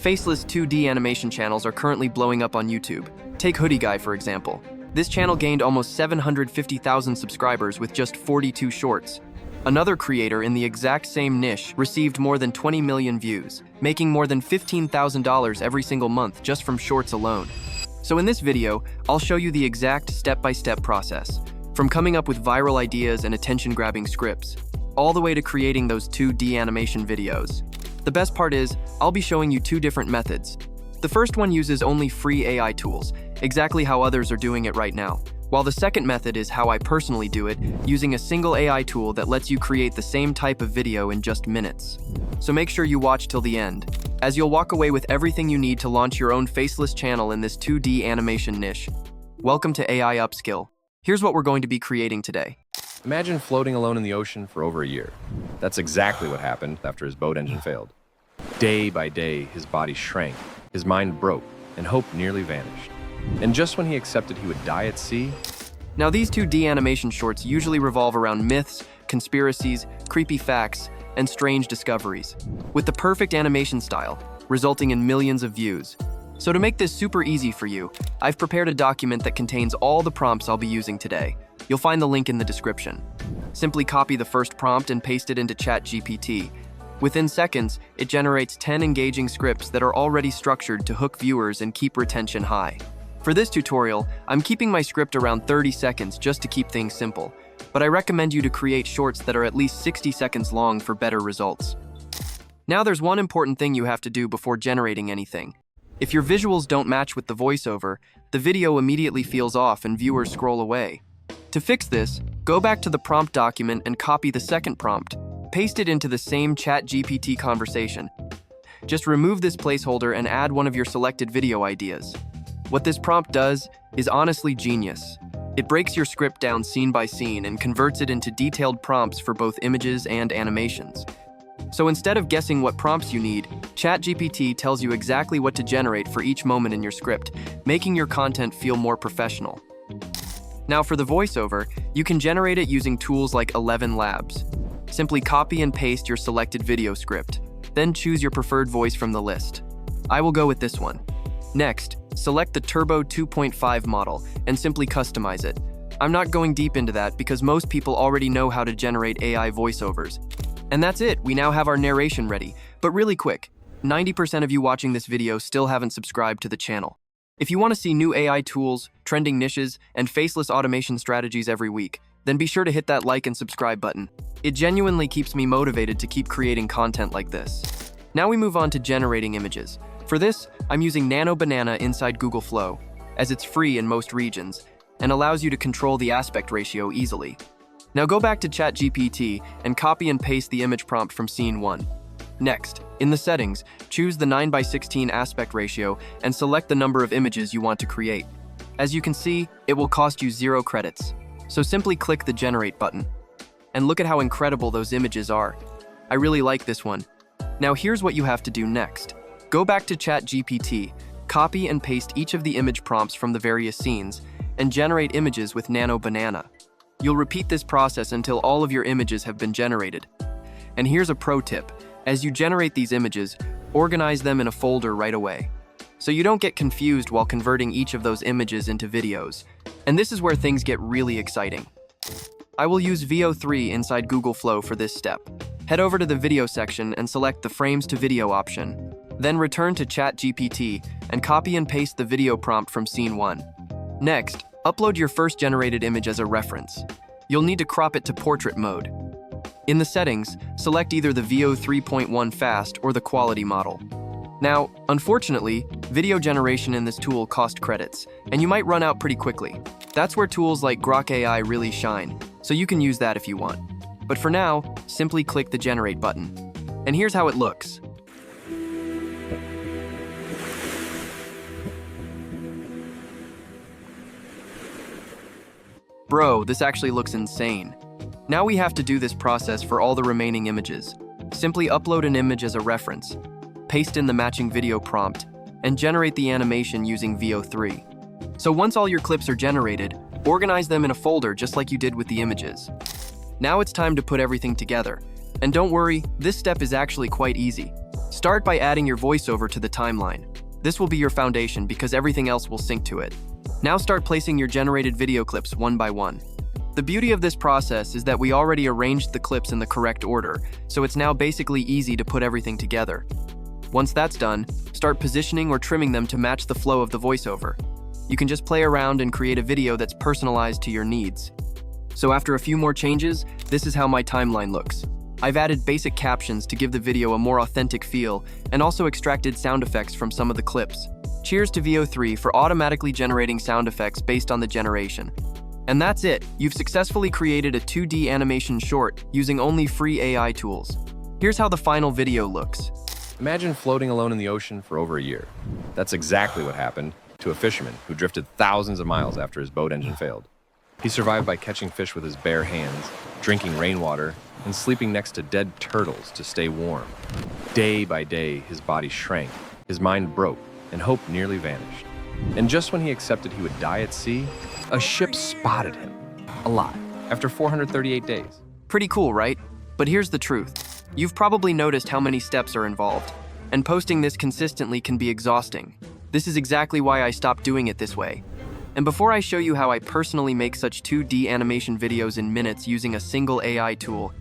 Faceless 2D animation channels are currently blowing up on YouTube. Take Hoodie Guy, for example. This channel gained almost 750,000 subscribers with just 42 shorts. Another creator in the exact same niche received more than 20 million views, making more than $15,000 every single month just from shorts alone. So in this video, I'll show you the exact step-by-step process, from coming up with viral ideas and attention-grabbing scripts, all the way to creating those 2D animation videos. The best part is, I'll be showing you two different methods. The first one uses only free AI tools, exactly how others are doing it right now, while the second method is how I personally do it, using a single AI tool that lets you create the same type of video in just minutes. So make sure you watch till the end, as you'll walk away with everything you need to launch your own faceless channel in this 2D animation niche. Welcome to AI Upskill. Here's what we're going to be creating today. Imagine floating alone in the ocean for over a year. That's exactly what happened after his boat engine failed. Day by day, his body shrank, his mind broke, and hope nearly vanished. And just when he accepted he would die at sea... Now these 2D animation shorts usually revolve around myths, conspiracies, creepy facts, and strange discoveries, with the perfect animation style, resulting in millions of views. So to make this super easy for you, I've prepared a document that contains all the prompts I'll be using today. You'll find the link in the description. Simply copy the first prompt and paste it into ChatGPT. Within seconds, it generates 10 engaging scripts that are already structured to hook viewers and keep retention high. For this tutorial, I'm keeping my script around 30 seconds just to keep things simple, but I recommend you to create shorts that are at least 60 seconds long for better results. Now there's one important thing you have to do before generating anything. If your visuals don't match with the voiceover, the video immediately feels off and viewers scroll away. To fix this, go back to the prompt document and copy the second prompt. Paste it into the same ChatGPT conversation. Just remove this placeholder and add one of your selected video ideas. What this prompt does is honestly genius. It breaks your script down scene by scene and converts it into detailed prompts for both images and animations. So instead of guessing what prompts you need, ChatGPT tells you exactly what to generate for each moment in your script, making your content feel more professional. Now for the voiceover, you can generate it using tools like 11 Labs. Simply copy and paste your selected video script, then choose your preferred voice from the list. I will go with this one. Next, select the Turbo 2.5 model and simply customize it. I'm not going deep into that because most people already know how to generate AI voiceovers. And that's it, we now have our narration ready. But really quick, 90% of you watching this video still haven't subscribed to the channel. If you want to see new AI tools, trending niches, and faceless automation strategies every week, then be sure to hit that like and subscribe button. It genuinely keeps me motivated to keep creating content like this. Now we move on to generating images. For this, I'm using Nano Banana inside Google Flow, as it's free in most regions, and allows you to control the aspect ratio easily. Now go back to ChatGPT and copy and paste the image prompt from scene 1. Next, in the settings, choose the 9:16 aspect ratio and select the number of images you want to create. As you can see, it will cost you 0 credits. So simply click the Generate button. And look at how incredible those images are. I really like this one. Now here's what you have to do next. Go back to ChatGPT, copy and paste each of the image prompts from the various scenes, and generate images with Nano Banana. You'll repeat this process until all of your images have been generated. And here's a pro tip. As you generate these images, organize them in a folder right away, so you don't get confused while converting each of those images into videos. And this is where things get really exciting. I will use VO3 inside Google Flow for this step. Head over to the video section and select the Frames to Video option. Then return to ChatGPT and copy and paste the video prompt from scene 1. Next, upload your first generated image as a reference. You'll need to crop it to portrait mode. In the settings, select either the VO 3.1 Fast or the Quality model. Now, unfortunately, video generation in this tool costs credits, and you might run out pretty quickly. That's where tools like Grok AI really shine, so you can use that if you want. But for now, simply click the Generate button. And here's how it looks. Bro, this actually looks insane. Now we have to do this process for all the remaining images. Simply upload an image as a reference, paste in the matching video prompt, and generate the animation using VO3. So once all your clips are generated, organize them in a folder just like you did with the images. Now it's time to put everything together. And don't worry, this step is actually quite easy. Start by adding your voiceover to the timeline. This will be your foundation because everything else will sync to it. Now start placing your generated video clips one by one. The beauty of this process is that we already arranged the clips in the correct order, so it's now basically easy to put everything together. Once that's done, start positioning or trimming them to match the flow of the voiceover. You can just play around and create a video that's personalized to your needs. So after a few more changes, this is how my timeline looks. I've added basic captions to give the video a more authentic feel and also extracted sound effects from some of the clips. Cheers to VO3 for automatically generating sound effects based on the generation. And that's it. You've successfully created a 2D animation short using only free AI tools. Here's how the final video looks. Imagine floating alone in the ocean for over a year. That's exactly what happened to a fisherman who drifted thousands of miles after his boat engine failed. He survived by catching fish with his bare hands, drinking rainwater, and sleeping next to dead turtles to stay warm. Day by day, his body shrank, his mind broke, and hope nearly vanished. And just when he accepted he would die at sea, a ship spotted him, alive, after 438 days. Pretty cool, right? But here's the truth. You've probably noticed how many steps are involved, and posting this consistently can be exhausting. This is exactly why I stopped doing it this way. And before I show you how I personally make such 2D animation videos in minutes using a single AI tool,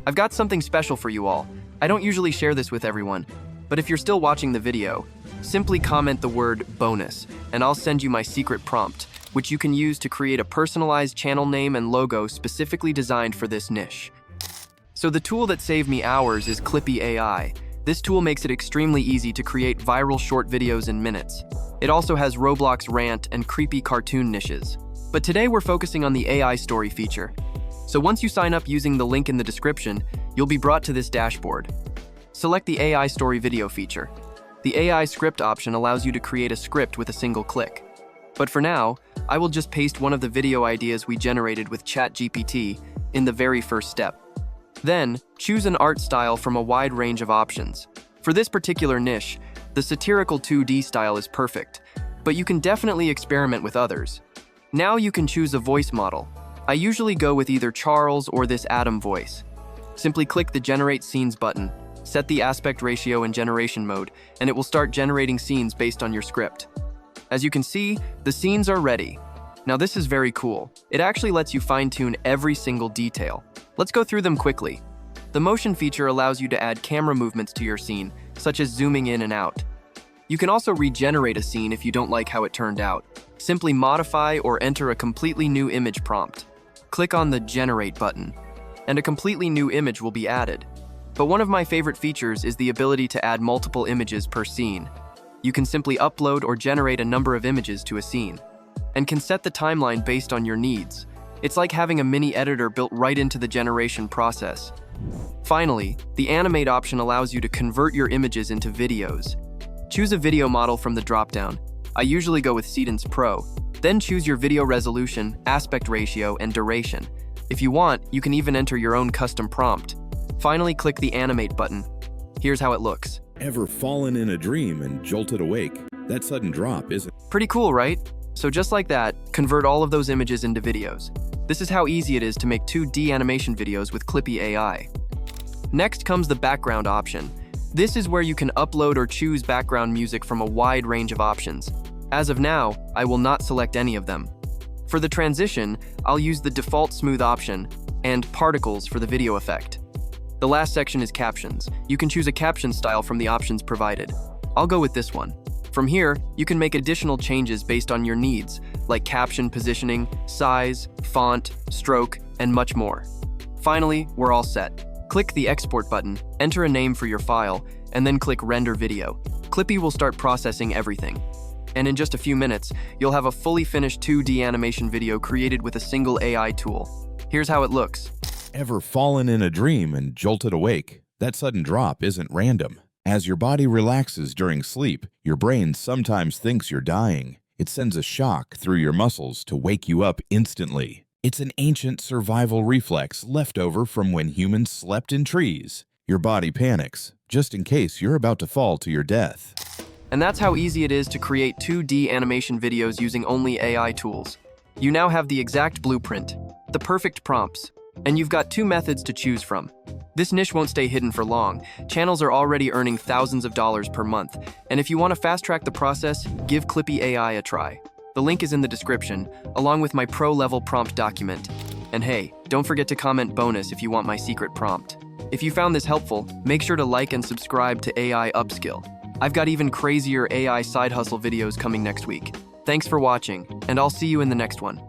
I've got something special for you all. I don't usually share this with everyone, but if you're still watching the video, simply comment the word bonus, and I'll send you my secret prompt, which you can use to create a personalized channel name and logo specifically designed for this niche. So the tool that saved me hours is Clippy AI. This tool makes it extremely easy to create viral short videos in minutes. It also has Roblox rant and creepy cartoon niches. But today we're focusing on the AI story feature. So once you sign up using the link in the description, you'll be brought to this dashboard. Select the AI story video feature. The AI script option allows you to create a script with a single click. But for now, I will just paste one of the video ideas we generated with ChatGPT in the very first step. Then, choose an art style from a wide range of options. For this particular niche, the satirical 2D style is perfect, but you can definitely experiment with others. Now you can choose a voice model. I usually go with either Charles or this Adam voice. Simply click the Generate Scenes button, set the aspect ratio in generation mode, and it will start generating scenes based on your script. As you can see, the scenes are ready. Now this is very cool. It actually lets you fine-tune every single detail. Let's go through them quickly. The motion feature allows you to add camera movements to your scene, such as zooming in and out. You can also regenerate a scene if you don't like how it turned out. Simply modify or enter a completely new image prompt. Click on the Generate button, and a completely new image will be added. But one of my favorite features is the ability to add multiple images per scene. You can simply upload or generate a number of images to a scene, and can set the timeline based on your needs. It's like having a mini editor built right into the generation process. Finally, the Animate option allows you to convert your images into videos. Choose a video model from the dropdown. I usually go with Cadence Pro. Then choose your video resolution, aspect ratio, and duration. If you want, you can even enter your own custom prompt. Finally, click the Animate button. Here's how it looks. Ever fallen in a dream and jolted awake? That sudden drop isn't... Pretty cool, right? So just like that, convert all of those images into videos. This is how easy it is to make 2D animation videos with Clippy AI. Next comes the background option. This is where you can upload or choose background music from a wide range of options. As of now, I will not select any of them. For the transition, I'll use the default smooth option and particles for the video effect. The last section is captions. You can choose a caption style from the options provided. I'll go with this one. From here, you can make additional changes based on your needs, like caption positioning, size, font, stroke, and much more. Finally, we're all set. Click the Export button, enter a name for your file, and then click Render Video. Clippy will start processing everything. And in just a few minutes, you'll have a fully finished 2D animation video created with a single AI tool. Here's how it looks. Ever fallen in a dream and jolted awake? That sudden drop isn't random. As your body relaxes during sleep, your brain sometimes thinks you're dying. It sends a shock through your muscles to wake you up instantly. It's an ancient survival reflex left over from when humans slept in trees. Your body panics, just in case you're about to fall to your death. And that's how easy it is to create 2D animation videos using only AI tools. You now have the exact blueprint, the perfect prompts, And you've got 2 methods to choose from. This niche won't stay hidden for long. Channels are already earning thousands of dollars per month. And if you want to fast-track the process, give Clippy AI a try. The link is in the description, along with my pro-level prompt document. And hey, don't forget to comment bonus if you want my secret prompt. If you found this helpful, make sure to like and subscribe to AI Upskill. I've got even crazier AI side hustle videos coming next week. Thanks for watching, and I'll see you in the next one.